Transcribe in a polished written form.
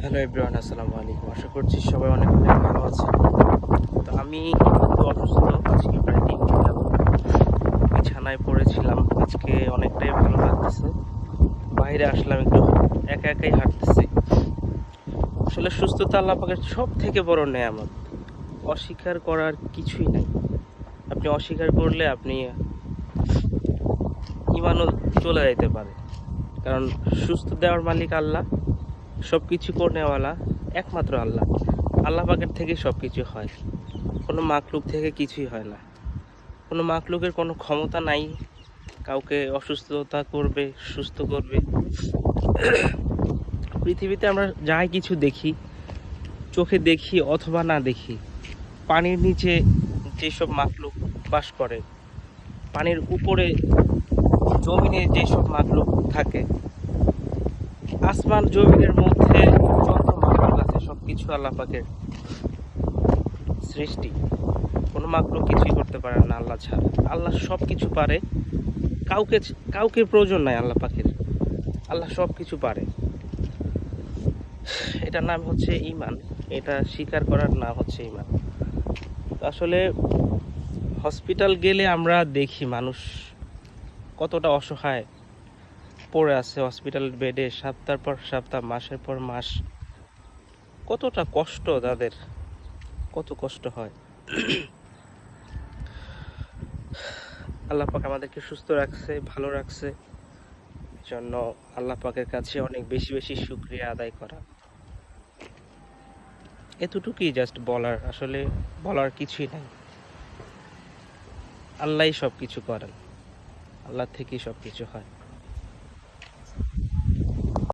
Hello everyone, আসসালামু আলাইকুম। আশা করছি সবাই অনেক অনেক ভালো আছে। তো আমি একটু অসুস্থ, আজকে প্রায় 3 দিন যাবত বিছানায় পড়েছিলাম। আজকে অনেকটাই ভালো লাগতেছে। বাইরে আসলাম, একটু একা একাই হাঁটতেছি। আসলে সুস্থতা আল্লাহ পাকের সব থেকে বড় নেয়ামত, অস্বীকার করার কিছুই নাই। আপনি অস্বীকার করলে আপনি ইমানও চলে যাইতে পারে, কারণ সুস্থ দেওয়ার মালিক আল্লাহ, সব কিছু করনেওয়ালা একমাত্র আল্লাহ। আল্লাহ পাকের থেকেই সব কিছু হয়, কোনো মাকলুক থেকে কিছুই হয় না। কোনো মাকলুকের কোনো ক্ষমতা নাই কাউকে অসুস্থতা করবে, সুস্থ করবে। পৃথিবীতে আমরা যাই কিছু দেখি, চোখে দেখি অথবা না দেখি, পানির নিচে যেসব মাকলুক বাস করে, পানির উপরে জমিনে যেসব মাকলুক থাকে, আসমান জমিনের মধ্যে যত মাকলুক আছে সব কিছু আল্লাহ পাকের সৃষ্টি। কোনো মাকলুক কিছুই করতে পারে না আল্লাহ ছাড়া। আল্লাহ সব কিছু পারে, কাউকে কাউকে প্রয়োজন নাই আল্লাহ পাখির। আল্লাহ সব কিছু পারে। এটার নাম হচ্ছে ঈমান, এটা স্বীকার করার নাম হচ্ছে ঈমান। তো আসলে হসপিটাল গেলে আমরা দেখি মানুষ কতটা অসহায় পড়ে আছে হসপিটালের বেডে, সপ্তাহের পর সপ্তাহ, মাসের পর মাস। কতটা কষ্ট তাদের, কত কষ্ট হয়। আল্লাহ পাক আমাদেরকে সুস্থ রাখছে, ভালো রাখছে, জন্য আল্লাহ পাকের কাছে অনেক বেশি বেশি শুকরিয়া আদায় করা। এতটুকুই জাস্ট বলার, আসলে বলার কিছুই নাই। আল্লাহই সব কিছু করেন, আল্লাহ থেকেই সব কিছু হয়।